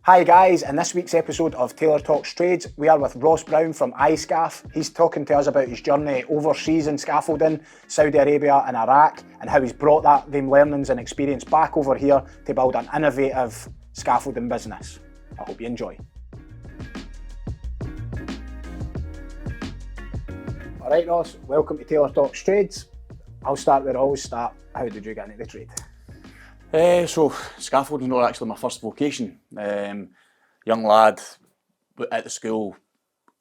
Hi guys, in this week's episode of Taylor Talks Trades, we are with Ross Brown from I-Scaff. He's talking to us about his journey overseas in scaffolding, Saudi Arabia and Iraq, and how he's brought them learnings and experience back over here to build an innovative scaffolding business. I hope you enjoy. Alright Ross, welcome to Taylor Talks Trades. I'll start where I always start. How did you get into the trade? So scaffolding was actually my first vocation. Young lad at the school,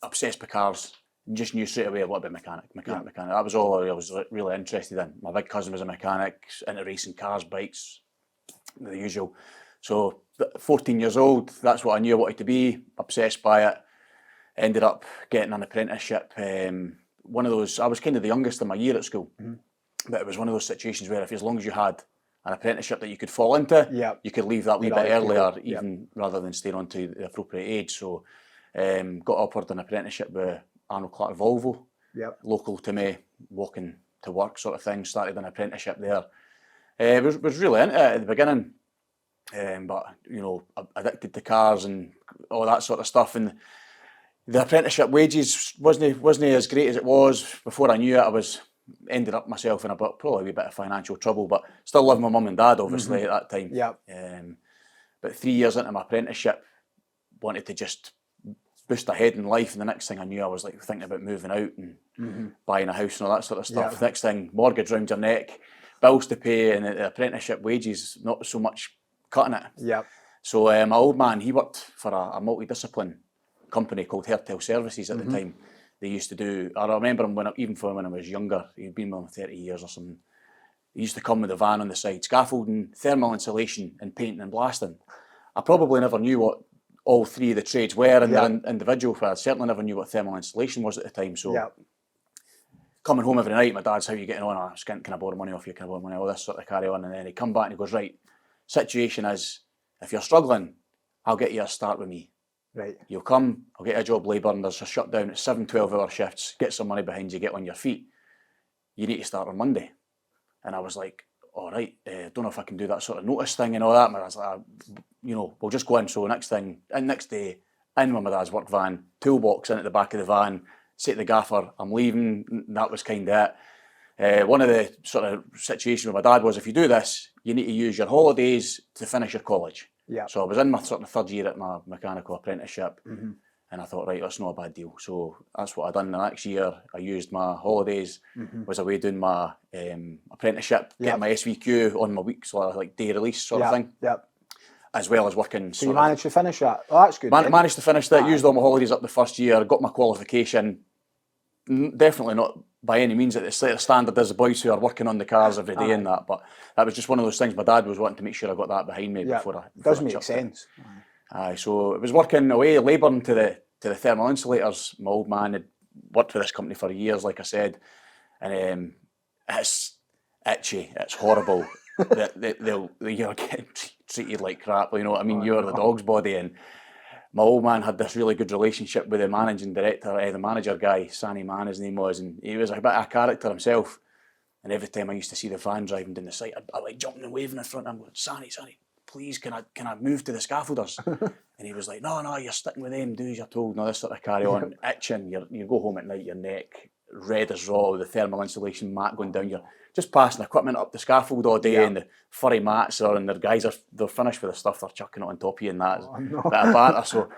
obsessed with cars, just knew straight away I wanted to be mechanic. That was all I was really interested in. My big cousin was a mechanic, into racing cars, bikes, the usual. So 14 years old, that's what I knew I wanted to be, obsessed by it. Ended up getting an apprenticeship. One of those, I was kind of the youngest in my year at school, but it was one of those situations where if as long as you had an apprenticeship that you could fall into, you could leave that wee bit earlier, even rather than staying on to the appropriate age. So got offered an apprenticeship with Arnold Clark Volvo, local to me, walking to work sort of thing. Started an apprenticeship there. Was really into it at the beginning, but you know, addicted to cars and all that sort of stuff. And the apprenticeship wages wasn't as great as it was. Before I knew it, ended up myself in probably a wee bit of financial trouble, but still living with mum and dad obviously at that time. But 3 years into my apprenticeship, wanted to just boost ahead in life, and the next thing I knew I was like thinking about moving out and buying a house and all that sort of stuff. Next thing, mortgage round your neck, bills to pay, and the apprenticeship wages not so much cutting it. So my old man, he worked for a multidiscipline company called Hertel Services at the time. They used to do, I remember him even from when I was younger, he'd been with them 30 years or something. He used to come with a van on the side, scaffolding, thermal insulation and painting and blasting. I probably never knew what all three of the trades were in their individual, but I certainly never knew what thermal insulation was at the time. So coming home every night, my dad's, how are you getting on? I was, can I borrow money off you? Can I borrow money? All this sort of carry on. And then he'd come back and he goes, right, situation is, if you're struggling, I'll get you a start with me. Right. You'll come, I'll get a job labour, and there's a shutdown at 7 12-hour shifts, get some money behind you, get on your feet. You need to start on Monday. And I was like, all right, don't know if I can do that sort of notice thing and all that. But I was like, you know, we'll just go in. So next day, in with my dad's work van, toolbox in at the back of the van, say to the gaffer, I'm leaving. And that was kind of it. One of the sort of situations with my dad was, if you do this, you need to use your holidays to finish your college. So I was in my sort of third year at my mechanical apprenticeship, and I thought, right, that's not a bad deal. So that's what I done. The next year, I used my holidays, was away doing my apprenticeship, getting my SVQ on my week, so like day release sort of thing, as well as working. So you managed to finish that? Well, that's good. Managed to finish that, used all my holidays up the first year, got my qualification. Definitely not by any means at the standard as the boys who are working on the cars every day and that, but that was just one of those things. My dad was wanting to make sure I got that behind me before I does make sense. So it was working away, labouring to the thermal insulators. My old man had worked for this company for years, like I said, and it's itchy, it's horrible. You're getting treated like crap, you know what I mean? You're the dog's body. And my old man had this really good relationship with the managing director, the manager guy, Sanny Man his name was, and he was a bit of a character himself. And every time I used to see the van driving down the site, I'd like jumping and waving in front of him, going, Sanny, please, can I move to the scaffolders? And he was like, no, you're sticking with them, do as you're told, and all this sort of carry on, itching. You go home at night, your neck red as raw, with the thermal insulation mat going down. You're just passing equipment up the scaffold all day, and the furry mats and their guys they're finished with the stuff, they're chucking it on top of you, and that bit of banter. So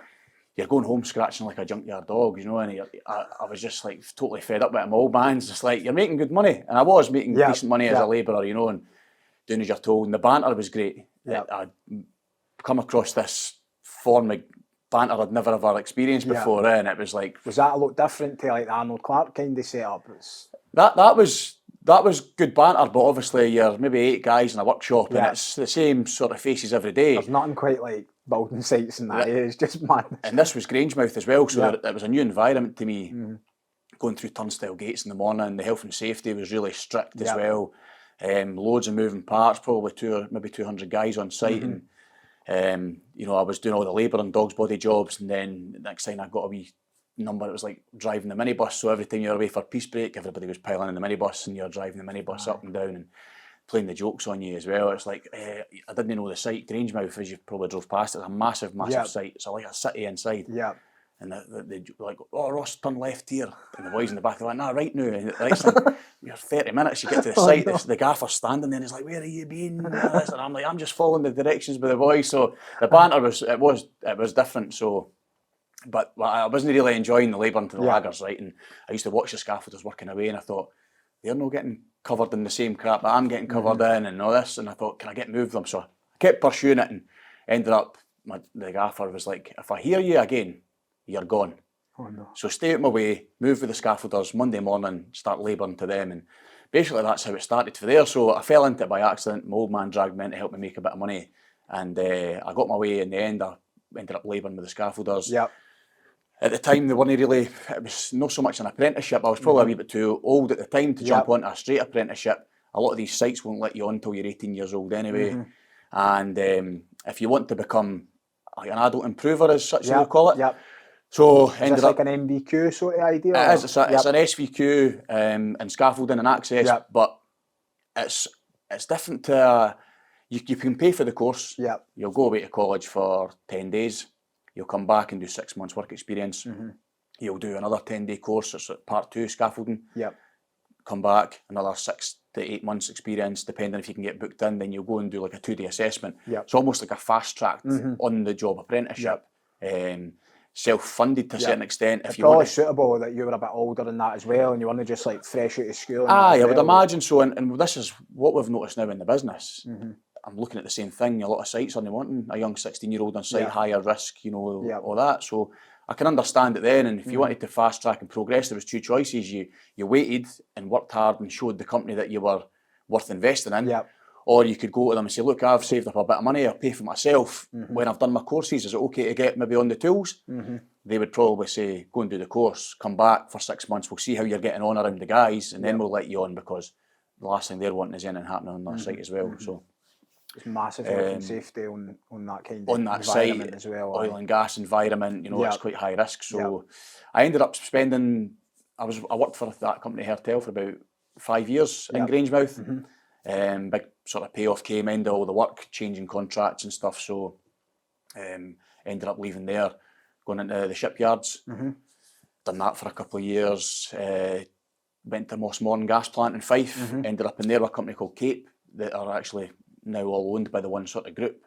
you're going home scratching like a junkyard dog, you know. And I was just like totally fed up with it. My old man's just like, you're making good money, and I was making decent money as a labourer, you know, and doing as you're told. And the banter was great. I'd come across this form of banter I'd never ever experienced before, and it was like, was that a lot different to like the Arnold Clark kind of setup? That was good banter, but obviously you're maybe 8 guys in a workshop, and it's the same sort of faces every day. There's nothing quite like building sites and that. It's just mad. And this was Grangemouth as well, so it was a new environment to me. Going through turnstile gates in the morning, the health and safety was really strict as well. Loads of moving parts, probably 200 guys on site, and you know, I was doing all the labour and dog's body jobs, and then the next time I got a wee number, it was like driving the minibus. So every time you were away for peace break, everybody was piling in the minibus, and you're driving the minibus up and down. And playing the jokes on you as well. It's like, I didn't know the site, Grangemouth, as you probably drove past, it's a massive, massive site. It's like a city inside. Yeah. And they like, oh, Ross, turn left here. And the boys in the back are like, nah, right now. And the next thing, you're 30 minutes, you get to the site, the gaffer's standing there, and he's like, where are you been? And I'm like, I'm just following the directions by the boys. So the banter was different. So, but I wasn't really enjoying the labouring to the laggers, right? And I used to watch the scaffolders working away, and I thought, they're not getting covered in the same crap that I'm getting covered in and all this. And I thought, can I get moved them? So I kept pursuing it and ended up, the gaffer was like, if I hear you again, you're gone. Oh, no. So stay out my way, move with the scaffolders, Monday morning, start labouring to them. And basically that's how it started for there. So I fell into it by accident. My old man dragged me in to help me make a bit of money. And I got my way in the end. I ended up labouring with the scaffolders. Yep. At the time, they weren't really, it was not so much an apprenticeship. I was probably a wee bit too old at the time to jump onto a straight apprenticeship. A lot of these sites won't let you on until you're 18 years old anyway. And if you want to become like an adult improver, as such they call it. Yep. So Is ended this up like an MVQ sort of idea? It is. It's an SVQ in scaffolding and access, but it's different to you can pay for the course. Yep. You'll go away to college for 10 days. You'll come back and do 6 months work experience. You'll do another 10-day course. It's part 2 scaffolding. Yep. Come back, another 6 to 8 months experience, depending if you can get booked in. Then you'll go and do like a 2-day assessment. Yep. It's almost like a fast-tracked on-the-job apprenticeship. Self-funded to a certain extent. It's probably suitable that you were a bit older than that as well, and you weren't just like fresh out of school. I would imagine so. And this is what we've noticed now in the business. I'm looking at the same thing. A lot of sites only wanting a young 16-year-old on site, higher risk, all that. So I can understand it then. And if you wanted to fast track and progress, there was 2 choices. You waited and worked hard and showed the company that you were worth investing in. Or you could go to them and say, look, I've saved up a bit of money, I'll pay for myself. When I've done my courses, is it okay to get maybe on the tools? They would probably say, go and do the course, come back for 6 months, we'll see how you're getting on around the guys, and then we'll let you on, because the last thing they're wanting is anything happening on that site as well. So it's massive health and safety on that kind of on that environment site, as well. Oil and gas environment, it's quite high risk. So I ended up spending, I worked for that company Hertel for about 5 years in Grangemouth. Big sort of payoff came, end of all the work, changing contracts and stuff. So ended up leaving there, going into the shipyards. Done that for a couple of years. Went to Mossmorn gas plant in Fife. Ended up in there with a company called Cape that are actually now all owned by the one sort of group.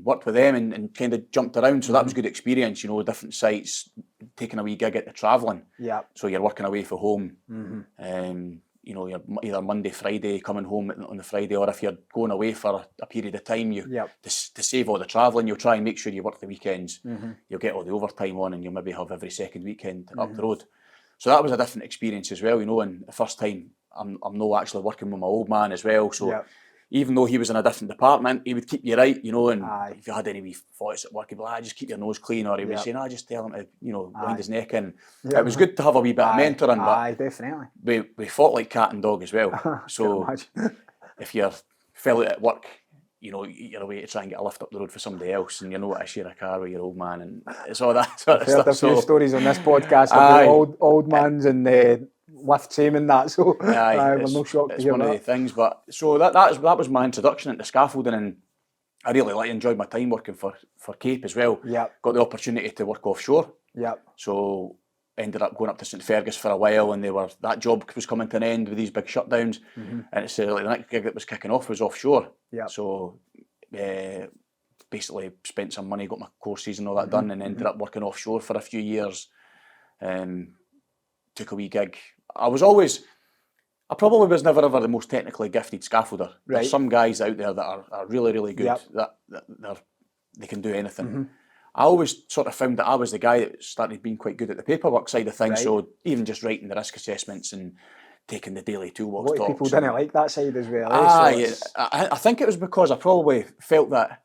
Worked with them and kind of jumped around. So that was good experience, different sites, taking a wee gig at the travelling. So you're working away from home. You're either Monday, Friday, coming home on the Friday, or if you're going away for a period of time, to save all the travelling, you'll try and make sure you work the weekends. You'll get all the overtime on, and you'll maybe have every second weekend up the road. So that was a different experience as well, and the first time I'm not actually working with my old man as well. So even though he was in a different department, he would keep you right, and if you had any wee thoughts at work, he'd be like, just keep your nose clean, or he would say, just tell him to, wind his neck in. It was good to have a wee bit of mentoring, but definitely. We fought like cat and dog as well. So if you fell out at work, you're away to try and get a lift up the road for somebody else, and what, I share a car with your old man, and it's all that sort of stuff. I've heard a few stories on this podcast about old mans and lift same and that, so we're no shocked to hear one of the things. But so that was my introduction into scaffolding, and I really enjoyed my time working for Cape as well. Got the opportunity to work offshore. So ended up going up to St Fergus for a while, and that job was coming to an end with these big shutdowns, and it's the next gig that was kicking off was offshore. So basically spent some money, got my courses and all that done, and ended up working offshore for a few years. Took a wee gig. I probably was never ever the most technically gifted scaffolder. There's some guys out there that are really, really good, that they can do anything. I always sort of found that I was the guy that started being quite good at the paperwork side of things, so even just writing the risk assessments and taking the daily toolbox talks. People didn't like that side as well. I think it was because I probably felt that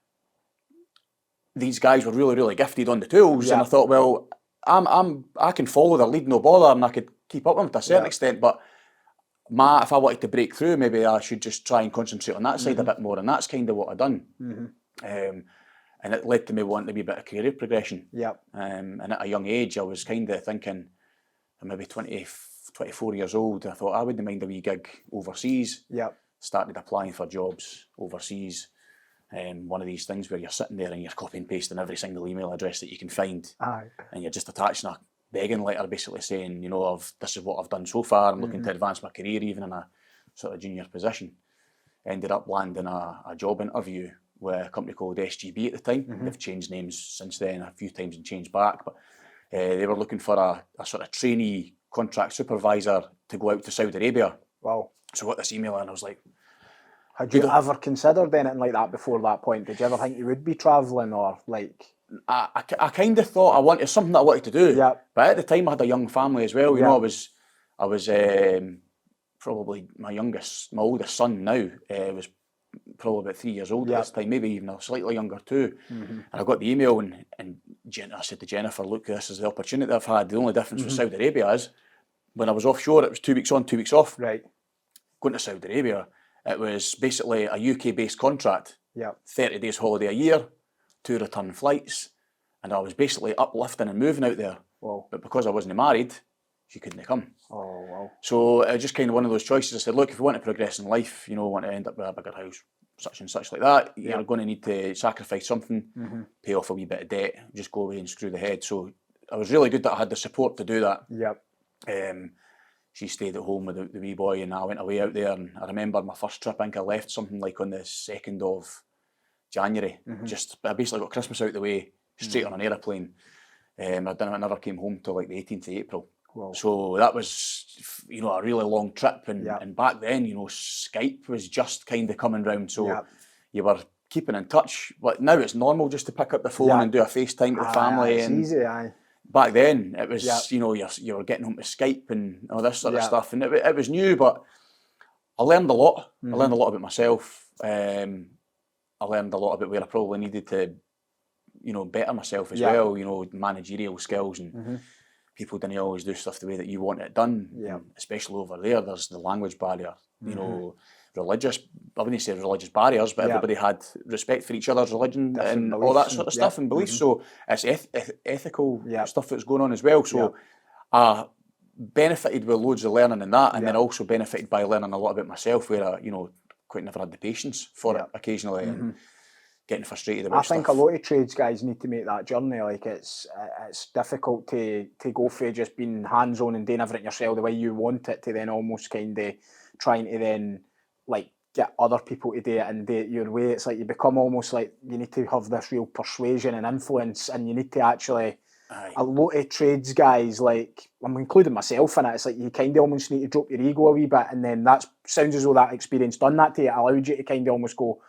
these guys were really, really gifted on the tools, and I thought, well, I can follow their lead, no bother, and I could keep up with them to a certain extent, but if I wanted to break through, maybe I should just try and concentrate on that side a bit more, and that's kind of what I've done. And it led to me wanting to be a bit of career progression. And at a young age, I was kind of thinking, I'm maybe 24 years old, I thought I wouldn't mind a wee gig overseas. started applying for jobs overseas. One of these things where you're sitting there and you're copy and pasting every single email address that you can find, and you're just attaching a begging letter basically saying, you know, this is what I've done so far, I'm looking to advance my career even in a sort of junior position. Ended up landing a job interview with a company called SGB at the time. They've changed names since then a few times and changed back, but they were looking for a sort of trainee contract supervisor to go out to Saudi Arabia. Wow. So I got this email and I was like... Had you ever considered anything like that before that point? Did you ever think you would be travelling or like... I kind of thought it's something that I wanted to do. Yeah. But at the time I had a young family as well. You know, I was probably my oldest son now was probably about 3 years old at this time, maybe even a slightly younger too. And I got the email and I said to Jennifer, look, this is the opportunity I've had. The only difference with Saudi Arabia is when I was offshore, it was 2 weeks on, 2 weeks off. Right. Going to Saudi Arabia, it was basically a UK-based contract. Yeah. 30 days holiday a year, 2 return flights, and I was basically uplifting and moving out there. Wow. But because I wasn't married, she couldn't come. Oh, wow. So it was just kind of one of those choices. I said, look, if you want to progress in life, you know, want to end up with a bigger house, such and such like that, you're going to need to sacrifice something, pay off a wee bit of debt, just go away and screw the head. So I was really good that I had the support to do that. Yep. She stayed at home with the wee boy and I went away out there, and I remember my first trip, I think I left something like on the 2nd of January. I basically got Christmas out the way, straight on an aeroplane. I never came home till like the 18th of April. Wow. So that was, you know, a really long trip, and back then, you know, Skype was just kind of coming round, so you were keeping in touch. But now it's normal just to pick up the phone and do a FaceTime with the family. It's easy, Back then, it was, you know, you were getting home to Skype and all this sort of stuff, and it was new, but I learned a lot. I learned a lot about myself. I learned a lot about where I probably needed to, you know, better myself as well, you know, managerial skills, and people didn't always do stuff the way that you want it done, especially over there. There's the language barrier, you know, religious, I wouldn't say religious barriers, but everybody had respect for each other's religion and all that sort of stuff and beliefs. So it's ethical stuff that's going on as well. So I benefited with loads of learning in that, and then also benefited by learning a lot about myself, where I, you know, quite never had the patience for it occasionally, and getting frustrated about stuff. I think a lot of trades guys need to make that journey. Like it's difficult to go for just being hands-on and doing everything yourself the way you want it, to then almost kind of trying to then like get other people to do it and do it your way. It's like you become almost like you need to have this real persuasion and influence, and you need to actually... A lot of trades guys, like I'm including myself in it, it's like you kind of almost need to drop your ego a wee bit, and then that sounds as though that experience done that to you. It allowed you to kind of almost go,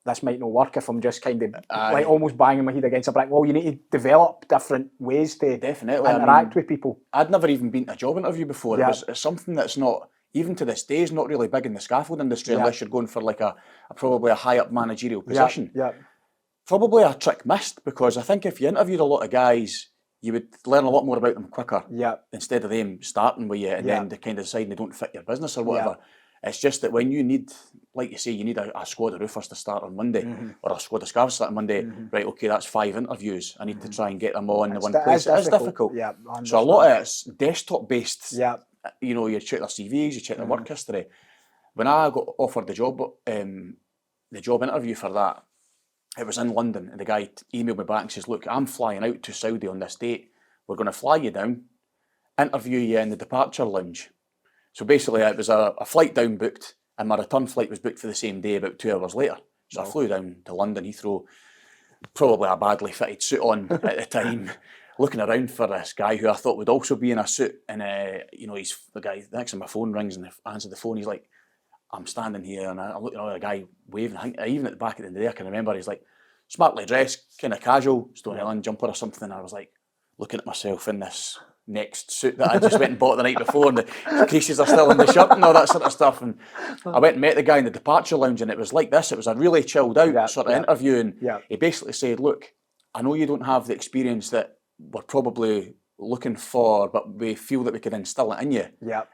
this might not work if I'm just kind of like almost banging my head against a brick wall. You need to develop different ways to interact with people. I'd never even been to a job interview before. It's something that's not, even to this day, is not really big in the scaffold industry unless you're going for like probably a high up managerial position. Probably a trick missed, because I think if you interviewed a lot of guys, you would learn a lot more about them quicker instead of them starting with you and then they kind of deciding they don't fit your business or whatever. It's just that when you need, like you say, you need a squad of roofers to start on Monday or a squad of scaffolders to start on Monday, right, okay, that's 5 interviews. I need to try and get them all in the one place. It is difficult. So a lot of it's desktop based. You know, you check their CVs, you check their work history. When I got offered the job interview for that, it was in London, and the guy emailed me back and says, look, I'm flying out to Saudi on this date. We're going to fly you down, interview you in the departure lounge. So basically it was a flight down booked, and my return flight was booked for the same day about 2 hours later. So I flew down to London Heathrow, probably a badly fitted suit on at the time, looking around for this guy who I thought would also be in a suit. And, you know, he's the guy, next to my phone rings and I answer the phone. He's like, I'm standing here, and I'm looking at a guy waving. I think even at the back of the day, I can remember he's like smartly dressed, kind of casual, Stone Island jumper or something. And I was like looking at myself in this next suit that I just went and bought the night before, and the creases are still in the shirt and all that sort of stuff. And I went and met the guy in the departure lounge, and it was like this. It was a really chilled out sort of interview, and he basically said, look, I know you don't have the experience that we're probably looking for, but we feel that we could instill it in you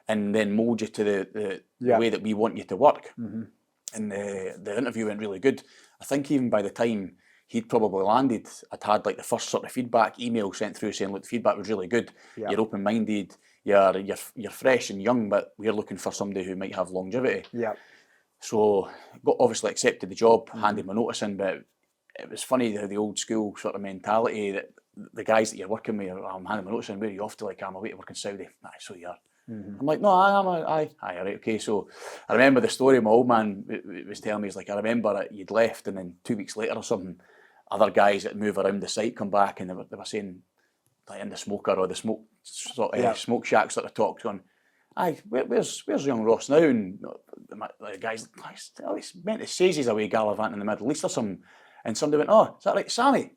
and then mould you to the way that we want you to work. And the interview went really good. I think even by the time he'd probably landed, I'd had like the first sort of feedback email sent through saying, look, the feedback was really good. You're open-minded, you're fresh and young, but we're looking for somebody who might have longevity. So obviously accepted the job, handed my notice in, but it was funny how the old school sort of mentality that the guys that you're working with, I'm handing my notice in, where are you off to? Like, I'm away to work in Saudi. Aye, so you are. I'm like, no, aye, right, okay. So I remember the story my old man was telling me. He's like, I remember that you'd left, and then 2 weeks later or something, other guys that move around the site come back, and they were saying, like in the smoker or the smoke sort of smoke shack sort of talk, going, aye, where's young Ross now? And the guys, he's meant to say he's away gallivanting in the Middle East or something. And somebody went, oh, is that right, Sammy?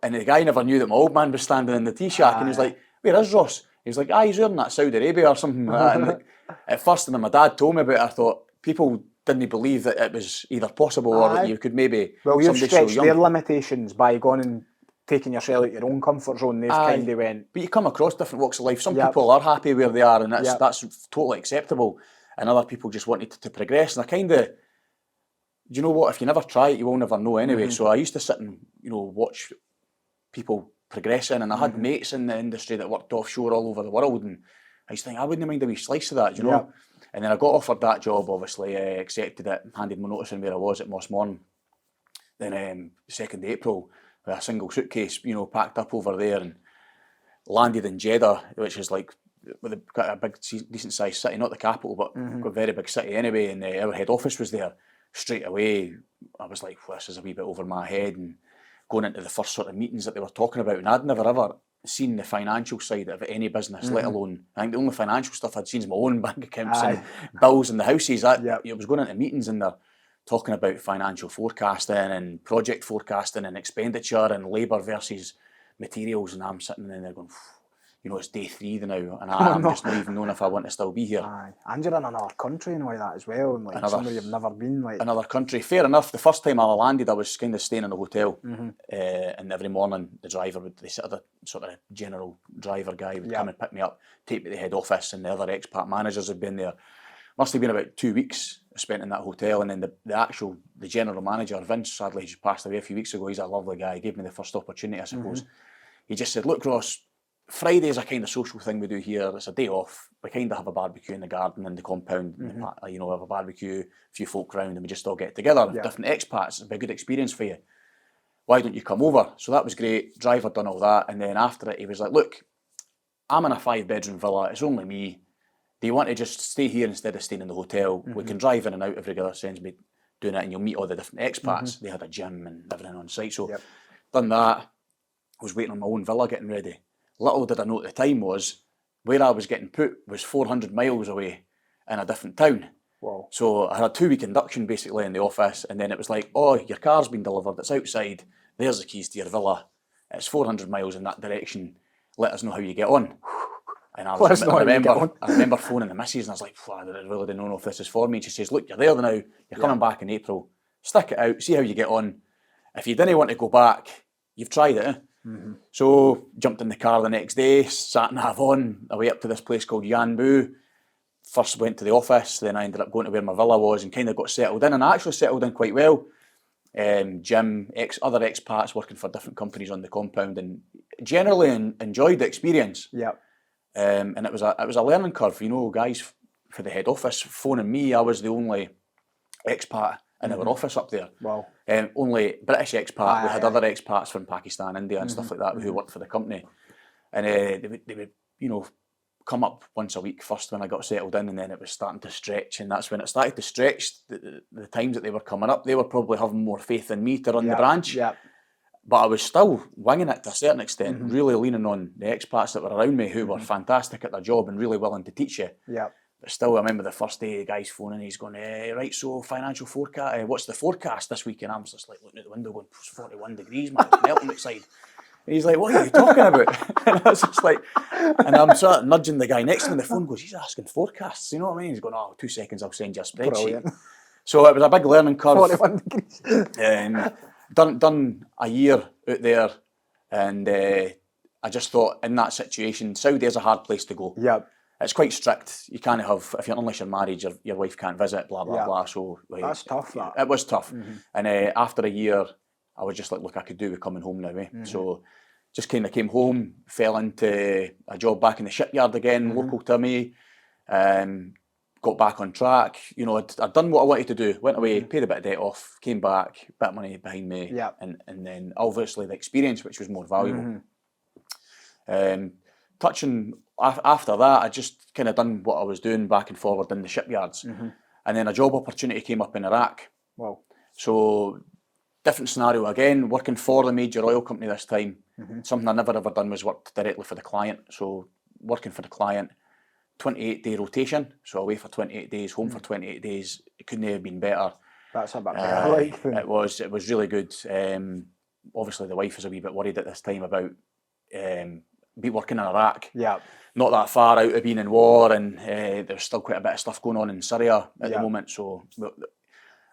And the guy never knew that my old man was standing in the tea shack, and he was like, where is Ross? He was like, he's there in that Saudi Arabia or something like that. And at first, and then my dad told me about it, I thought people didn't believe that it was either possible or that you could maybe. Well, you've stretched their limitations by going and taking yourself out your own comfort zone. They've kind of went. But you come across different walks of life. Some people are happy where they are, and that's totally acceptable. And other people just wanted to progress. And I kind of, do you know what? If you never try it, you will never know anyway. So I used to sit and watch people progressing, and I had mates in the industry that worked offshore all over the world, and I used to think I wouldn't mind a wee slice of that, you know. And then I got offered that job, obviously, accepted it, handed my notice in where I was at Mossmorn. Then 2nd April, with a single suitcase, packed up over there, and landed in Jeddah, which is like quite a big, decent sized city, not the capital, but a very big city anyway. And our head office was there. Straight away, I was like, well, this is a wee bit over my head, and going into the first sort of meetings that they were talking about, and I'd never ever seen the financial side of any business, let alone, I think the only financial stuff I'd seen is my own bank accounts and bills in the houses. I was going into meetings and they're talking about financial forecasting and project forecasting and expenditure and labour versus materials, and I'm sitting in there going, it's day 3 now, and I'm just not even knowing if I want to still be here. And you're in another country and all that as well, and like somewhere you've never been. Like another country, fair enough. The first time I landed, I was kind of staying in a hotel, and every morning the driver the sort of general driver guy would come and pick me up, take me to the head office, and the other expat managers had been there. Must have been about 2 weeks spent in that hotel, and then the general manager, Vince, sadly he just passed away a few weeks ago. He's a lovely guy. He gave me the first opportunity, I suppose. He just said, look, Ross, Friday's a kind of social thing we do here. It's a day off. We kind of have a barbecue in the garden in the compound. We have a barbecue, a few folk round, and we just all get together. Different expats. It'll be a good experience for you. Why don't you come over? So that was great. Driver done all that, and then after it, he was like, look, I'm in a 5-bedroom villa. It's only me. Do you want to just stay here instead of staying in the hotel? We can drive in and out every other sends me doing it, and you'll meet all the different expats. They had a gym and everything on site. So done that. I was waiting on my own villa getting ready. Little did I know at the time was where I was getting put was 400 miles away in a different town. Wow. So I had a 2-week induction basically in the office, and then it was like, oh, your car's been delivered, it's outside, there's the keys to your villa, it's 400 miles in that direction, let us know how you get on. And I remember phoning the missus, and I was like, I really don't know if this is for me. And she says, look, you're there now, you're coming back in April, stick it out, see how you get on. If you didn't want to go back, you've tried it. So jumped in the car the next day, sat nav on, away up to this place called Yanbu. First went to the office, then I ended up going to where my villa was and kind of got settled in, and I actually settled in quite well. Jim, other expats working for different companies on the compound, and generally enjoyed the experience. And it was a learning curve, guys for the head office phoning me. I was the only expat in our office up there. Wow. Only British expat. We had other expats from Pakistan, India and stuff like that who worked for the company. And they would come up once a week first when I got settled in, and then it was starting to stretch, and that's when it started to stretch. The times that they were coming up, they were probably having more faith in me to run the branch. But I was still winging it to a certain extent, really leaning on the expats that were around me who were fantastic at their job and really willing to teach you. But still, I remember the first day, the guy's phoning, he's going, right, so financial forecast, what's the forecast this week? And I'm just like looking at the window going, it's 41 degrees, man, it's melting outside. And he's like, what are you talking about? And I was just like, and I'm sort of nudging the guy next to me on the phone, goes, he's asking forecasts, you know what I mean? He's going, 2 seconds, I'll send you a spreadsheet. Brilliant. So it was a big learning curve. 41 degrees. Done a year out there, and I just thought in that situation, Saudi is a hard place to go. It's quite strict. You can't have, unless you're married, your wife can't visit, blah, blah, blah. So that's tough, that. It was tough. And after a year, I was just like, look, I could do with coming home now. So just kind of came home, fell into a job back in the shipyard again, local to me. Got got back on track. You know, I'd done what I wanted to do. Went away, paid a bit of debt off, came back, bit of money behind me, and then obviously the experience, which was more valuable. Touching after that, I just kind of done what I was doing back and forward in the shipyards, and then a job opportunity came up in Iraq. Wow. So different scenario again, working for the major oil company this time. Something I never ever done was worked directly for the client. So working for the client, 28-day rotation, so away for 28 days, home for 28 days. It couldn't have been better. That's a bit better. It was really good. Obviously, the wife was a wee bit worried at this time about be working in Iraq. Yeah. Not that far out of being in war, and there's still quite a bit of stuff going on in Syria at the moment. So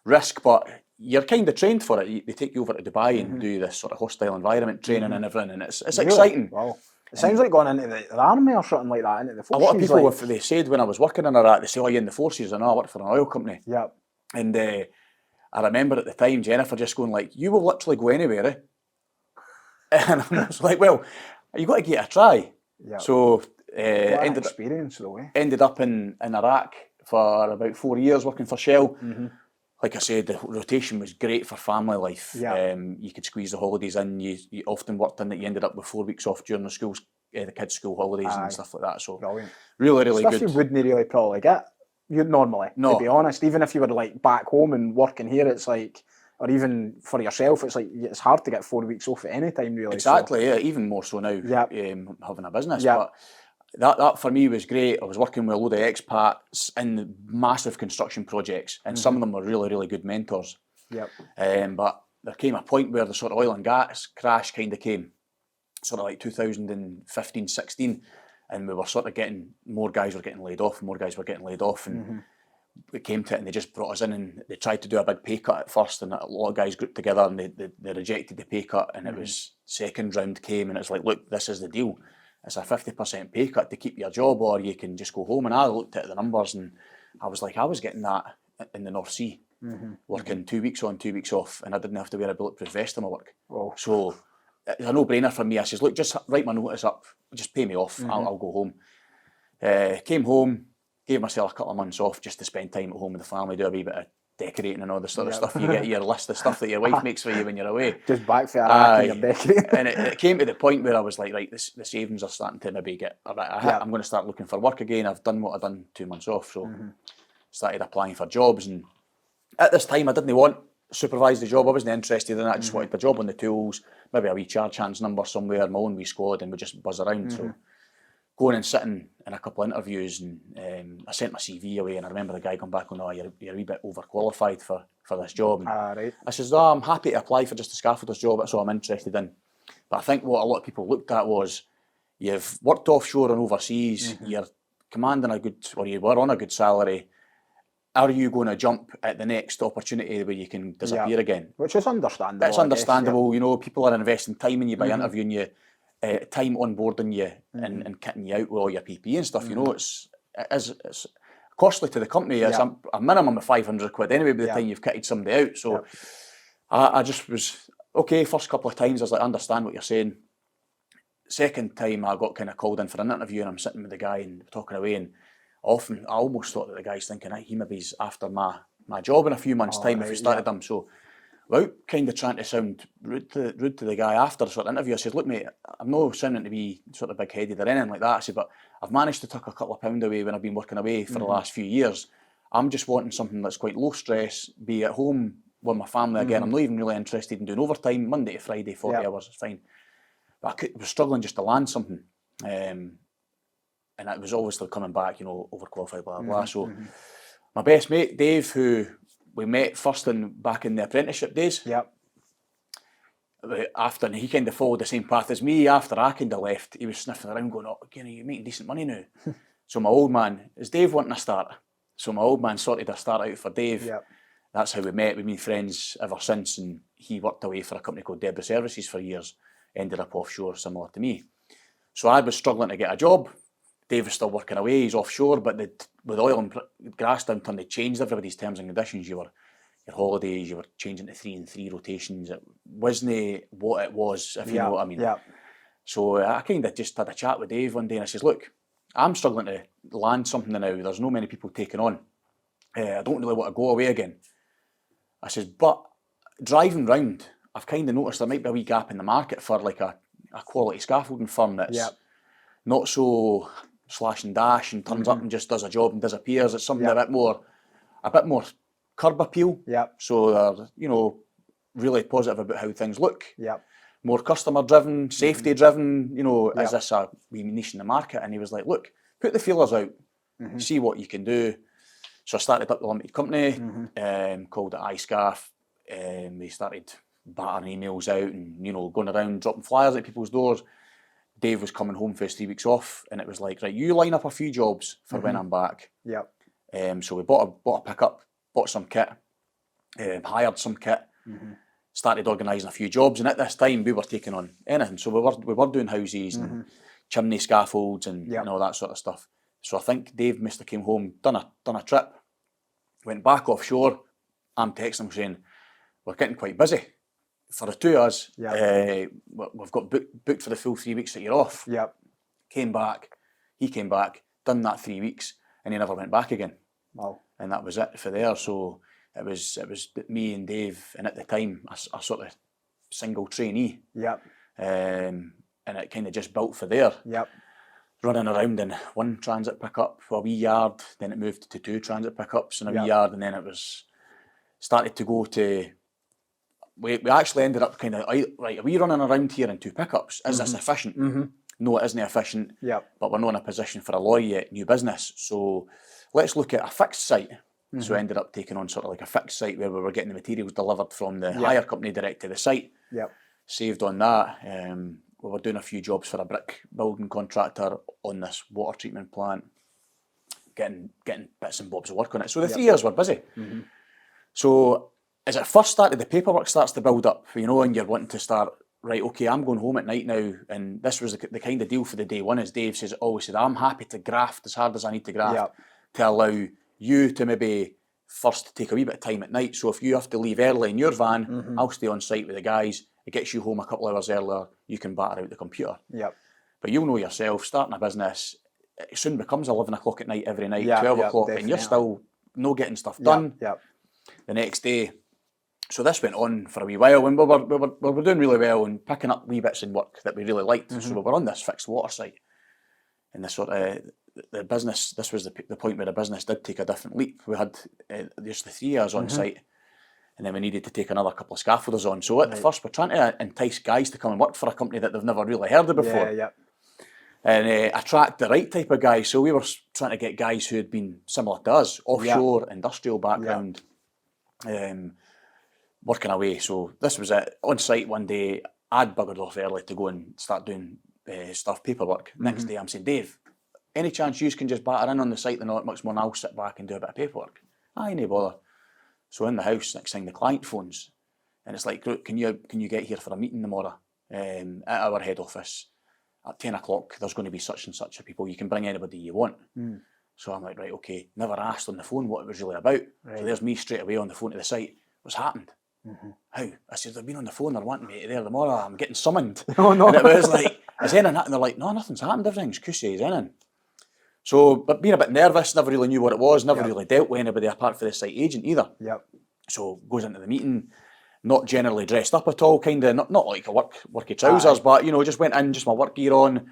risk, but you're kind of trained for it. They take you over to Dubai and do this sort of hostile environment training and everything, and it's really exciting. Wow. It sounds like going into the army or something like that, into the forces. A lot of people, if they said when I was working in Iraq, they say, "Oh, you're in the forces," and I worked for an oil company. Yeah. And I remember at the time Jennifer just going like, "You will literally go anywhere," eh? And I was like, "Well, you got to give it a try." Yeah. So ended up in Iraq for about 4 years working for Shell. Like I said, the rotation was great for family life. Yeah. You could squeeze the holidays in. You often worked in that you ended up with 4 weeks off during the kids' school holidays and stuff like that. So brilliant. Really stuff good. You wouldn't really probably get normally, to be honest. Even if you were like back home and working here, it's like, or even for yourself, it's like it's hard to get 4 weeks off at any time, really. Exactly, yeah. Even more so now, having a business. But that for me was great. I was working with a load of expats in massive construction projects, and some of them were really, really good mentors. Yep. But there came a point where the sort of oil and gas crash kind of came, sort of like 2015, 16, and we were sort of getting, more guys were getting laid off, and we came to it and they just brought us in and they tried to do a big pay cut at first, and a lot of guys grouped together and they rejected the pay cut, and it was second round came and it's like, look, this is the deal. It's a 50% pay cut to keep your job, or you can just go home. And I looked at the numbers and I was like, I was getting that in the North Sea, working 2 weeks on, 2 weeks off, and I didn't have to wear a bulletproof vest in my work. Oh. So it's a no-brainer for me. I says, look, just write my notice up, just pay me off, I'll go home. Came home, gave myself a couple of months off just to spend time at home with the family, do a wee bit of decorating and all the sort of stuff. You get your list of stuff that your wife makes for you when you're away. Just back for Iraq and you're decorating. And it came to the point where I was like, right, the savings are starting to maybe get a bit of a hit. I'm going to start looking for work again. I've done what I've done 2 months off, so started applying for jobs. And at this time, I didn't want to supervise the job. I wasn't interested in that. I just wanted a job on the tools, maybe a wee charge hands number somewhere, my own wee squad, and we just buzz around. So going and sitting in a couple of interviews, and I sent my CV away, and I remember the guy come back and oh, you're a wee bit overqualified for this job. And right. I says, I'm happy to apply for just a scaffolder's job, that's all I'm interested in. But I think what a lot of people looked at was, you've worked offshore and overseas, you're commanding a good, or you were on a good salary, are you going to jump at the next opportunity where you can disappear again? Which is understandable. It's understandable, you know, people are investing time in you by interviewing you, time onboarding you and kitting you out with all your PPE and stuff. You know, it's costly to the company. It's a minimum of 500 quid anyway by the time you've kitted somebody out. So I just was, okay, first couple of times I was like, I understand what you're saying. Second time I got kind of called in for an interview and I'm sitting with the guy and talking away, and I almost thought that the guy's thinking, he maybe's after my job in a few months' time if we started him. So without kind of trying to sound rude to the guy after the sort of interview, I said, look mate, I'm not sounding to be sort of big-headed or anything like that. I said, but I've managed to tuck a couple of pound away when I've been working away for the last few years. I'm just wanting something that's quite low stress, be at home with my family again. I'm not even really interested in doing overtime, Monday to Friday, 40 hours, is fine. But I was struggling just to land something. And it was obviously coming back, you know, overqualified, blah, blah. So my best mate, Dave, who we met first back in the apprenticeship days. After, and he kind of followed the same path as me. After I kind of left, he was sniffing around going, oh, you're making decent money now. So my old man, is Dave wanting a start? So my old man sorted a start out for Dave. That's how we met. We've been friends ever since, and he worked away for a company called Debra Services for years, ended up offshore similar to me. So I was struggling to get a job. Dave was still working away, he's offshore, but with oil and gas downturn, they changed everybody's terms and conditions. Your holidays, you were changing to 3 and 3 rotations. It wasn't what it was, if you know what I mean. So I kind of just had a chat with Dave one day and I says, look, I'm struggling to land something now. There's no many people taking on. I don't really want to go away again. I says, but driving round, I've kind of noticed there might be a wee gap in the market for like a quality scaffolding firm that's not so slash and dash and turns up and just does a job and disappears. It's something a bit more curb appeal. So they're, you know, really positive about how things look. More customer driven, safety driven, you know, is this a wee niche in the market? And he was like, look, put the feelers out, see what you can do. So I started up the limited company, called it I-Scaff. We started battering emails out and, you know, going around dropping flyers at people's doors. Dave was coming home for his 3 weeks off, and it was like, right, you line up a few jobs for when I'm back. So we bought a pickup, bought some kit, hired some kit, started organising a few jobs, and at this time we were taking on anything. So we were doing houses and chimney scaffolds and all that sort of stuff. So I think Dave must have came home, done a trip, went back offshore. I'm texting him saying, we're getting quite busy. For the two of us, we've got booked for the full 3 weeks that you're off. Came back, he came back, done that 3 weeks, and he never went back again. And that was it for there. So it was me and Dave, and at the time a sort of single trainee. And it kind of just built for there. Running around in one transit pickup, a wee yard, then it moved to 2 transit pickups and a wee yard, and then it was started to go to. We actually ended up kind of, right, are we running around here in 2 pickups? Is this efficient? No, it isn't efficient, but we're not in a position for a lorry yet, new business. So let's look at a fixed site. So I ended up taking on sort of like a fixed site where we were getting the materials delivered from the hire company direct to the site. Saved on that. We were doing a few jobs for a brick building contractor on this water treatment plant, getting bits and bobs of work on it. So the 3 years were busy. So as it first started, the paperwork starts to build up, you know, and you're wanting to start, right, okay, I'm going home at night now, and this was the kind of deal for the day one, as Dave always said, I'm happy to graft as hard as I need to graft to allow you to maybe first take a wee bit of time at night. So if you have to leave early in your van, I'll stay on site with the guys. It gets you home a couple of hours earlier, you can batter out the computer. But you'll know yourself, starting a business, it soon becomes 11 o'clock at night every night, 12 o'clock, and you're still not getting stuff done. The next day. So this went on for a wee while, and we were doing really well and picking up wee bits in work that we really liked. So we were on this fixed water site. And the business, this was the point where the business did take a different leap. We had just the 3 years on site, and then we needed to take another couple of scaffolders on. So at the first, we're trying to entice guys to come and work for a company that they've never really heard of before. And attract the right type of guys. So we were trying to get guys who had been similar to us, offshore, industrial background, working away. So this was it. On site one day, I'd buggered off early to go and start doing paperwork. Next day I'm saying, Dave, any chance you can just batter in on the site the not much more, and I'll sit back and do a bit of paperwork? Aye, no bother. So in the house, next thing the client phones, and it's like, can you get here for a meeting tomorrow at our head office at 10 o'clock? There's going to be such and such a people. You can bring anybody you want. So I'm like, right, okay. Never asked on the phone what it was really about. So there's me straight away on the phone to the site. What's happened? How? I said, they've been on the phone, they're wanting me to there tomorrow, I'm getting summoned. And it was like, is anything happening? They're like, no, nothing's happened, everything's cushy, he's in. So, but being a bit nervous, never really knew what it was, never really dealt with anybody apart from the site agent either. So goes into the meeting, not generally dressed up at all, kind of, not like a worky trousers, but, you know, just went in, just my work gear on.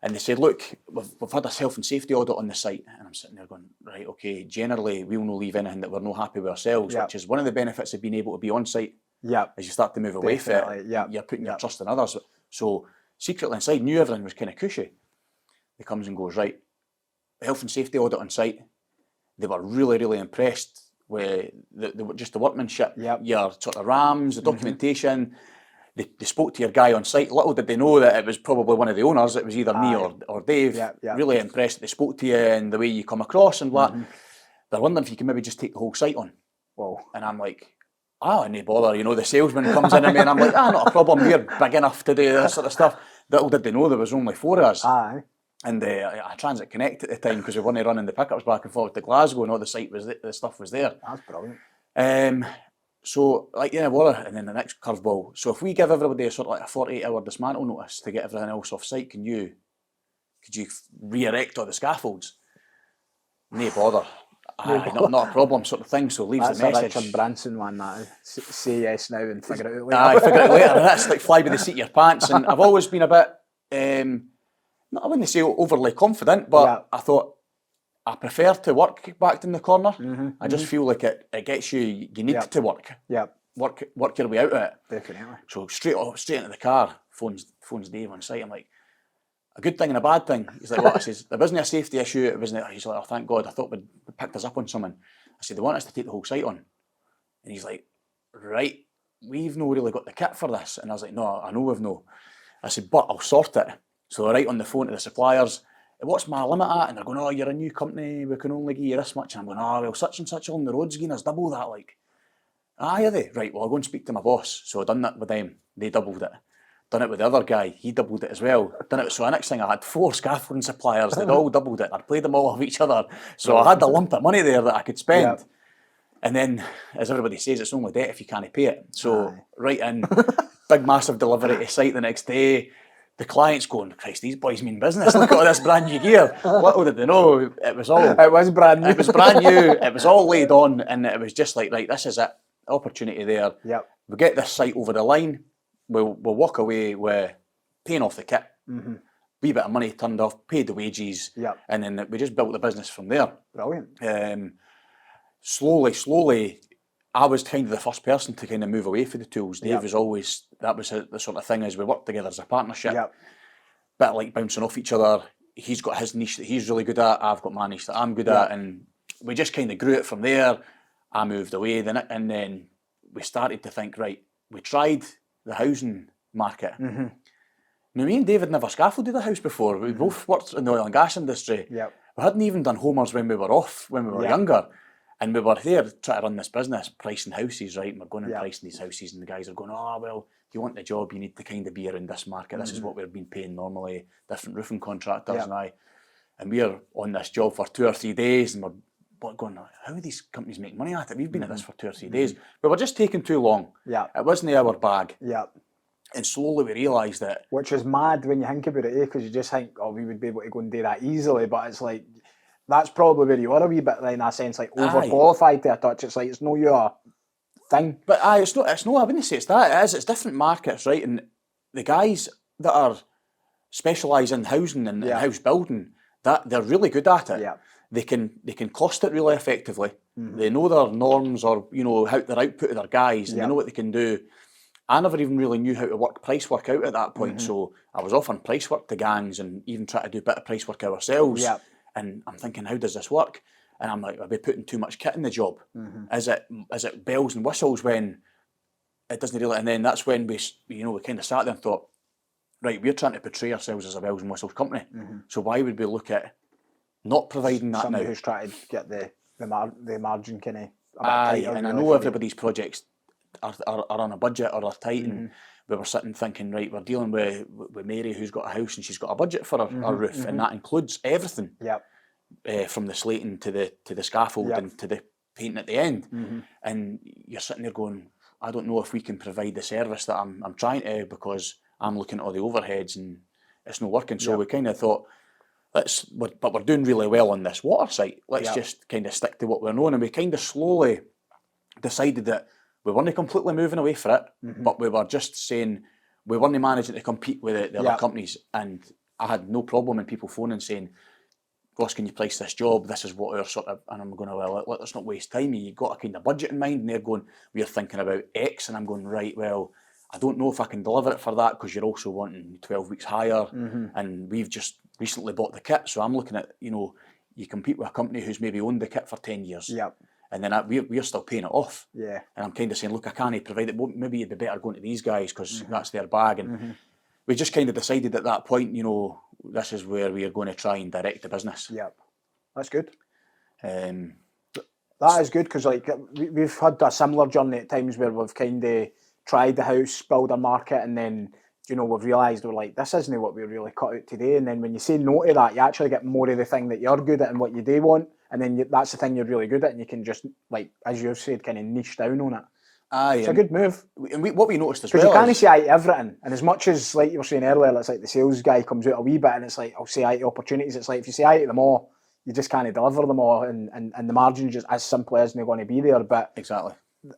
And they said, look, we've had a health and safety audit on the site. And I'm sitting there going, right, okay, generally we'll not leave anything that we're not happy with ourselves, which is one of the benefits of being able to be on site. As you start to move away from it, you're putting your trust in others. So secretly inside, knew everything was kind of cushy. He comes and goes, right, health and safety audit on site. They were really, really impressed with just the workmanship, your sort of RAMs, the documentation. They spoke to your guy on site. Little did they know that it was probably one of the owners. It was either me or Dave. Really impressed that they spoke to you and the way you come across and blah. They're wondering if you can maybe just take the whole site on. And I'm like, no bother. You know, the salesman comes in at me and I'm like, not a problem. We're big enough to do this sort of stuff. Little did they know there was only 4 of us. And a Transit Connect at the time, because we weren't running the pickups back and forth to Glasgow, and all the stuff was there. That's brilliant. So, like, well, and then the next curveball. So if we give everybody a sort of like a 48-hour dismantle notice to get everything else off site, can you could you re-erect all the scaffolds? No bother. Not a problem, sort of thing. So leaves That's the message. a Richard Branson one, that. Say yes now and figure it out later. Aye, figure it out later. That's like fly by the seat of your pants. And I've always been a bit, I wouldn't say overly confident, but I thought I prefer to work backed in the corner. I just feel like it gets you need to work. Work your way out of it. Definitely. So straight into the car, phones Dave on site. I'm like, a good thing and a bad thing. He's like, what? I says, there wasn't a safety issue. It wasn't. He's like, oh, thank God. I thought we'd picked us up on something. I said, they want us to take the whole site on. And he's like, right, we've not really got the kit for this. And I was like, no, I know we've no. I said, but I'll sort it. So they're right on the phone to the suppliers. What's my limit at? And they're going, oh, you're a new company. We can only give you this much. And I'm going, oh, well, such and such along the road's giving us double that. Like, are they? Right, well, I'll go and speak to my boss. So I done that with them. They doubled it. Done it with the other guy, he doubled it as well. So the next thing, I had 4 scaffolding suppliers, they'd all doubled it. I'd played them all off each other. So I had a lump of money there that I could spend. And then, as everybody says, it's only debt if you can't pay it. So right in, big massive delivery to site the next day. The client's going, Christ, these boys mean business. Look at all this brand new gear. Little did they know, it was brand new. It was brand new. It was all laid on, and it was just like, right, this is it. Opportunity there. We get this site over the line. We'll walk away with paying off the kit, wee bit of money turned off, paid the wages, and then we just built the business from there. Brilliant. Slowly, I was kind of the first person to kind of move away from the tools. Dave was always, that was the sort of thing as we worked together as a partnership. Bit like bouncing off each other. He's got his niche that he's really good at, I've got my niche that I'm good at, and we just kind of grew it from there. I moved away, and then we started to think, right, we tried the housing market. Now, me and David never scaffolded a house before. We both worked in the oil and gas industry. We hadn't even done homers when we were younger. And we were there trying to run this business, pricing houses, right? And we're going and pricing these houses, and the guys are going, oh, well, if you want the job, you need to kind of be around this market. This is what we've been paying normally, different roofing contractors and we're on this job for 2 or 3 days, and we're going, how are these companies making money at it? We've been at this for 2 or 3 days. But we're just taking too long. It wasn't our bag. And slowly we realised that. Which is mad when you think about it, because you just think, oh, we would be able to go and do that easily, but it's like, that's probably where you are a wee bit, in a sense, like overqualified to a touch. It's like, it's no your thing. But it's no, I wouldn't say it's that. It's different markets, right? And the guys that are specialise in housing and house building, that they're really good at it. They can cost it really effectively. They know their norms, or how their output of their guys, and they know what they can do. I never even really knew how to work price work out at that point, so I was offering price work to gangs and even try to do a bit of price work ourselves. And I'm thinking, how does this work? And I'm like, are we putting too much kit in the job? Is it bells and whistles when it doesn't really? And then that's when we kind of sat there and thought, right, we're trying to portray ourselves as a bells and whistles company. So why would we look at not providing that Somebody now? who's trying to get the margin kind of. Aye, and I know everybody's projects are on a budget or are tight, and we were sitting thinking, right, we're dealing with Mary, who's got a house and she's got a budget for her roof, and that includes everything, from the slating to the scaffold and to the painting at the end. And you're sitting there going, I don't know if we can provide the service that I'm trying to, because I'm looking at all the overheads and it's not working. So we kind of thought, but we're doing really well on this water site. Let's just kind of stick to what we're known. And we kind of slowly decided that we weren't completely moving away from it, but we were just saying we weren't managing to compete with the other companies. And I had no problem in people phoning saying, Ross, can you price this job? This is what our sort of, and I'm going, well, let's not waste time. You've got a kind of budget in mind, and they're going, we're thinking about X, and I'm going, right, well, I don't know if I can deliver it for that, because you're also wanting 12 weeks higher, and we've just recently bought the kit, so I'm looking at, you compete with a company who's maybe owned the kit for 10 years. And then we're still paying it off. And I'm kind of saying, look, I can't provide it. Maybe it'd be better going to these guys, because that's their bag. And we just kind of decided at that point, this is where we are going to try and direct the business. That's good. That is good, because we've had a similar journey at times where we've kind of tried the house builder market, and then we've realised we're like, this isn't what we really cut out today. And then when you say no to that, you actually get more of the thing that you're good at and what you do want, and then that's the thing you're really good at, and you can just, like as you've said, kind of niche down on it. Aye, It's a good move. And what we noticed as Because well you can't is, say aye to everything. And as much as, like you were saying earlier, it's like the sales guy comes out a wee bit and it's like, I'll say aye to opportunities. It's like, if you say aye to them all, you just can't deliver them all. And the margin's just as simple isn't going to be there. But exactly.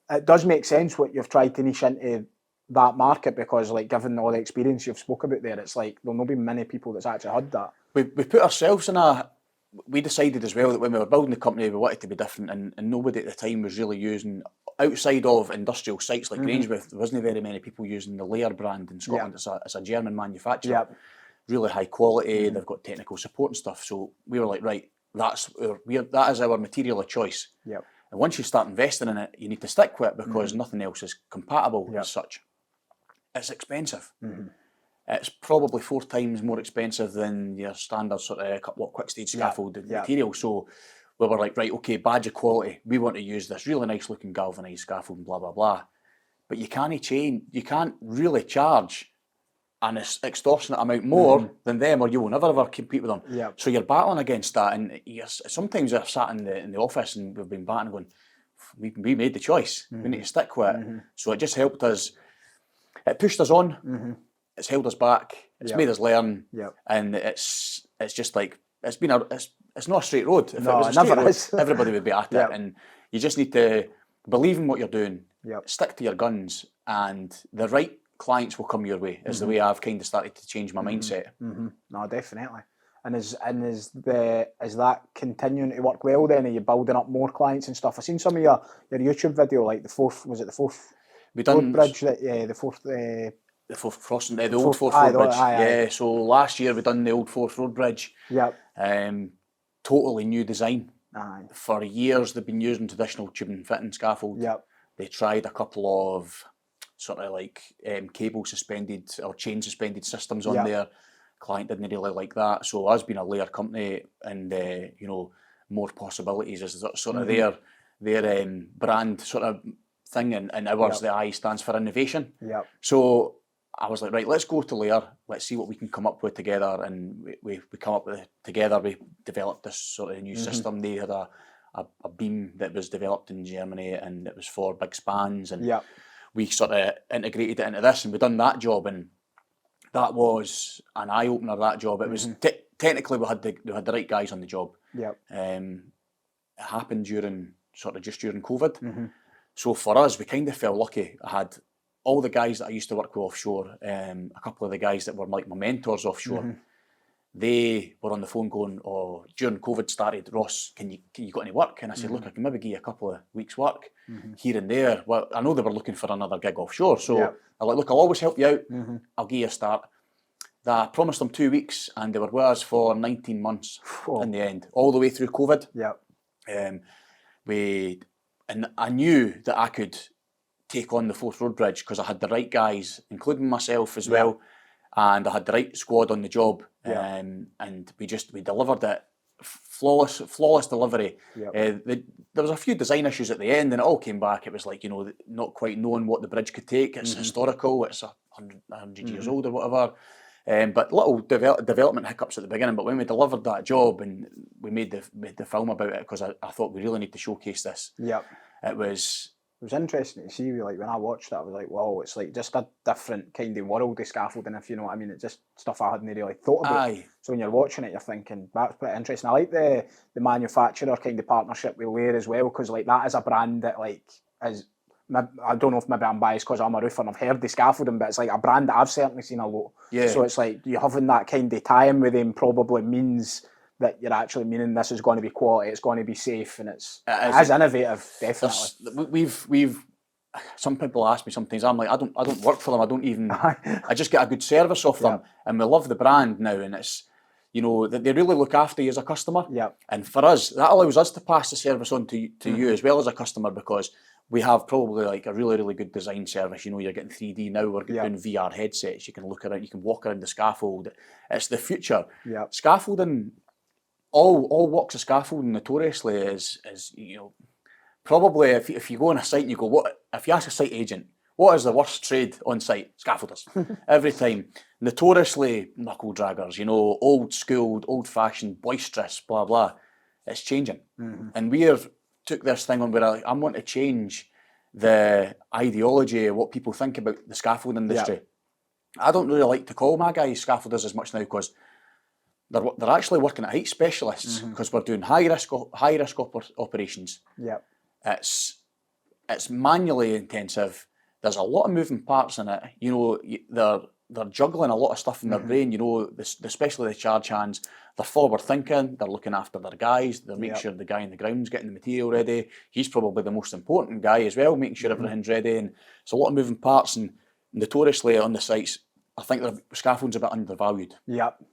it does make sense what you've tried to niche into that market, because, like, given all the experience you've spoke about there, it's like there'll not be many people that's actually heard that. We put ourselves in a... We decided as well that when we were building the company, we wanted to be different, and nobody at the time was really using, outside of industrial sites like Grangemouth, there wasn't very many people using the Layer brand in Scotland. It's a German manufacturer. Yep. Really high quality, they've got technical support and stuff. So we were like, right, that is our material of choice. Yep. And once you start investing in it, you need to stick with it, because nothing else is compatible as such. It's expensive. It's probably 4 times more expensive than your standard sort of quick stage scaffolding material. So we were like, right, okay, badge of quality. We want to use this really nice looking galvanised scaffolding, blah, blah, blah. But you can't really charge an extortionate amount more than them, or you will never ever compete with them. Yep. So you're battling against that. And sometimes I've sat in the office and we've been battling going, we made the choice. We need to stick with it. So it just helped us. It pushed us on. It's held us back. It's made us learn. And it's just like, it's not a straight road. If it was a straight road, everybody would be at it. And you just need to believe in what you're doing. Stick to your guns, and the right clients will come your way. Is the way I've kind of started to change my mindset. No, definitely. And is that continuing to work well then? Are you building up more clients and stuff? I've seen some of your YouTube video, like the fourth road bridge, the fourth crossing, the old Forth Road Bridge. So last year we done the old Forth Road Bridge. Totally new design. For years they've been using traditional tubing fitting scaffold. They tried a couple of sort of like cable suspended or chain suspended systems on there. Client didn't really like that. So us being a layer company and more possibilities is sort of their brand sort of thing, and ours, the I stands for innovation. So I was like, right, let's go to layer, let's see what we can come up with together. And we come up with it together. We developed this sort of new system. They had a beam that was developed in Germany, and it was for big spans, and we sort of integrated it into this, and we done that job, and that was an eye opener. That job, it was technically we had the right guys on the job. It happened just during COVID. So for us, we kind of felt lucky. I had all the guys that I used to work with offshore, a couple of the guys that were like my mentors offshore. They were on the phone going, "Oh, during COVID started, Ross, can you got any work?" And I said, "Look, I can maybe give you a couple of weeks' work here and there." Well, I know they were looking for another gig offshore, so I'm like, "Look, I'll always help you out. I'll give you a start." I promised them 2 weeks, and they were with us for 19 months in the end, all the way through COVID. And I knew that I could take on the Forth Road Bridge because I had the right guys, including myself as well, and I had the right squad on the job. And we delivered it. Flawless delivery. There was a few design issues at the end, and it all came back. It was like, not quite knowing what the bridge could take. It's historical. It's 100 years old or whatever. But little development hiccups at the beginning. But when we delivered that job and we made the film about it, because I thought we really need to showcase this. It was interesting to see. Like when I watched it, I was like, wow, it's like just a different kind of world of scaffolding, if you know what I mean. It's just stuff I hadn't really thought about. So when you're watching it, you're thinking, that's pretty interesting. I like the manufacturer kind of partnership with Lair as well, because like that is a brand that like is, I don't know if maybe I'm biased because I'm a roofer and I've heard the scaffolding, but it's like a brand that I've certainly seen a lot. So it's like you having that kind of tie-in with them probably means that you're actually meaning this is going to be quality, it's going to be safe, and it is innovative, definitely. We've some people ask me sometimes, I'm like, I don't work for them, I don't even, I just get a good service off them, and we love the brand now, and it's, that they really look after you as a customer. And for us, that allows us to pass the service on to you as well as a customer, because we have probably like a really, really good design service. You're getting 3D now, we're doing VR headsets, you can look around, you can walk around the scaffold. It's the future. Scaffolding, all walks of scaffolding notoriously is probably if you go on a site and you go, if you ask a site agent, what is the worst trade on site? Scaffolders. Every time. Notoriously knuckle draggers, old school, old fashioned, boisterous, blah, blah. It's changing. And we took this thing on where I want to change the ideology of what people think about the scaffold industry. I don't really like to call my guys scaffolders as much now because they're actually working at height specialists because we're doing high risk operations. Yep. It's manually intensive. There's a lot of moving parts in it. You know, they're juggling a lot of stuff in their brain. You know, especially the charge hands. They're forward thinking. They're looking after their guys. They're making sure the guy in the ground's getting the material ready. He's probably the most important guy as well, making sure everything's ready. And it's a lot of moving parts. And notoriously on the sites, I think the scaffolding's a bit undervalued. Yep.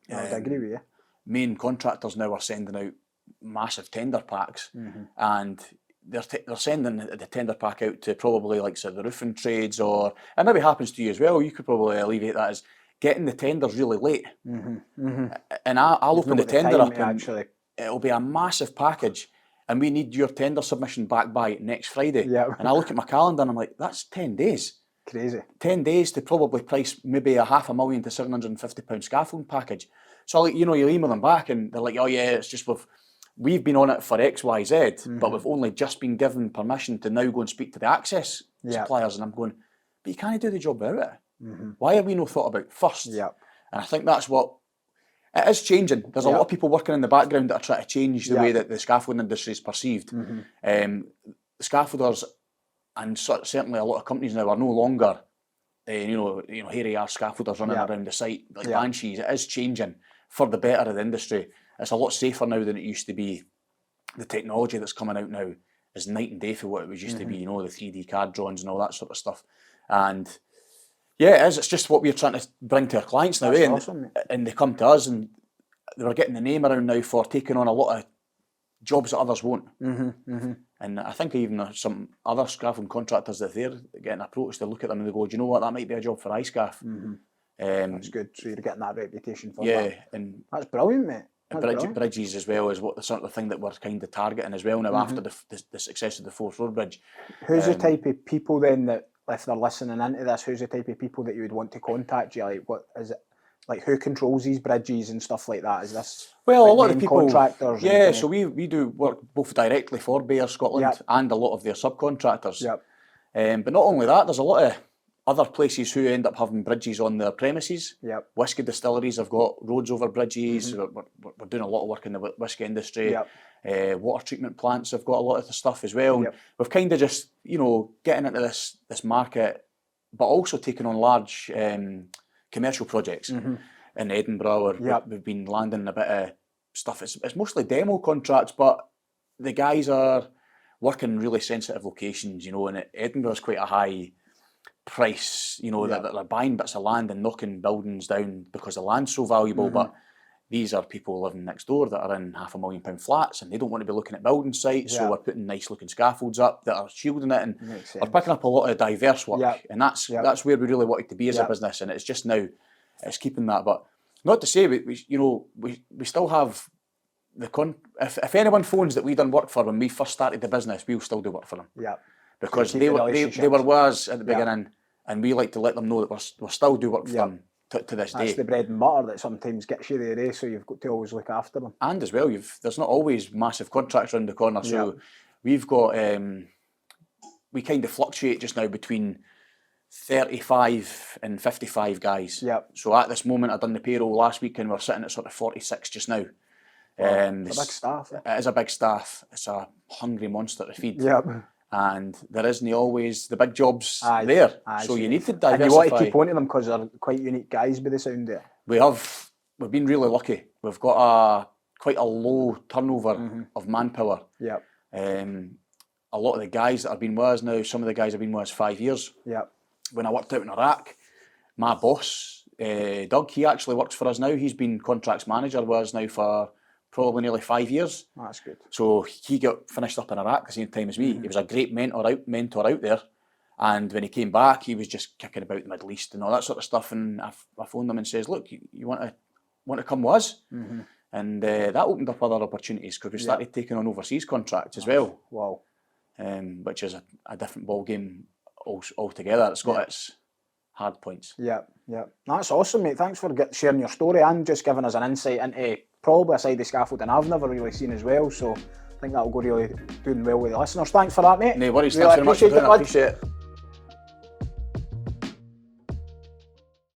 I would agree with you. Main contractors now are sending out massive tender packs, and they're sending the tender pack out to probably like the roofing trades, or it maybe happens to you as well. You could probably alleviate that as getting the tenders really late. And I'll open the tender up and it'll be a massive package, and we need your tender submission back by next Friday. And I look at my calendar and I'm like, that's 10 days. Crazy. 10 days to probably price maybe £500,000 to £750 scaffolding package. So, you email them back and they're like, oh yeah, it's just we've been on it for X, Y, Z, but we've only just been given permission to now go and speak to the access suppliers. And I'm going, but you can't do the job without it. Why are we not thought about first? And I think that's what, it is changing. There's a lot of people working in the background that are trying to change the way that the scaffolding industry is perceived. The scaffolders, and certainly a lot of companies now, are no longer, hairy ass scaffolders running around the site like banshees. It is changing for the better of the industry. It's a lot safer now than it used to be. The technology that's coming out now is night and day for what it was used to be. You know, the 3D CAD drawings and all that sort of stuff. And yeah, it is. It's just what we're trying to bring to our clients now. That's awesome. And they come to us and they're getting the name around now for taking on a lot of jobs that others won't. And I think even some other scaffolding contractors, that they're getting approached, they look at them and they go, do you know what, that might be a job for I-Scaff. That's good. So you're getting that reputation for that. Yeah. And that's brilliant, mate. Bridges as well is what the sort of thing that we're kind of targeting as well now after the success of the Forth Road Bridge. Who's the type of people then that, if they're listening into this, who's the type of people that you would want to contact you? Like, what is it? Like, who controls these bridges and stuff like that? Is this a lot of people contractors? Yeah, so we do work both directly for Bayer Scotland and a lot of their subcontractors. But not only that, there's a lot of other places who end up having bridges on their premises. Whisky distilleries have got roads over bridges. We're doing a lot of work in the whisky industry. Water treatment plants have got a lot of the stuff as well. We've kind of just, getting into this market, but also taking on large commercial projects in Edinburgh. We've been landing a bit of stuff. It's mostly demo contracts, but the guys are working in really sensitive locations, and Edinburgh is quite a high price, that they're buying bits of land and knocking buildings down because the land's so valuable. But these are people living next door that are in £500,000 flats and they don't want to be looking at building sites, so we're putting nice looking scaffolds up that are shielding it, and we're picking up a lot of diverse work, and that's where we really wanted to be as a business. And it's just now it's keeping that. But not to say we still have if anyone phones that we done work for when we first started the business, we'll still do work for them. Because they were with us at the beginning, and we like to let them know that we're still do work for them to this day. That's the bread and butter that sometimes gets you there, so you've got to always look after them. And as well, there's not always massive contracts around the corner, so we've got we kind of fluctuate just now between 35 and 55 guys. So at this moment, I've done the payroll last week and we're sitting at sort of 46 just now. It's a big staff. It is a big staff. It's a hungry monster to feed. And there isn't always the big jobs there. So you need to diversify. And you want to keep on to them because they're quite unique guys by the sound of it. We've been really lucky. We've got quite a low turnover of manpower. A lot of the guys that have been with us now, some of the guys have been with us 5 years. When I worked out in Iraq, my boss, Doug, he actually works for us now. He's been contracts manager with us now for probably nearly 5 years. That's good. So he got finished up in Iraq the same time as me. He was a great mentor out there. And when he came back, he was just kicking about the Middle East and all that sort of stuff. And I phoned him and says, look, you want to come with us? And that opened up other opportunities because we started taking on overseas contracts as well. Wow. Which is a different ball game altogether. It's got its hard points. That's awesome, mate. Thanks for sharing your story and just giving us an insight into probably a side of scaffolding I've never really seen as well. So I think that'll go really doing well with the listeners. Thanks for that, mate. No worries, Really thanks very much for appreciate doing it, it, bud. appreciate it.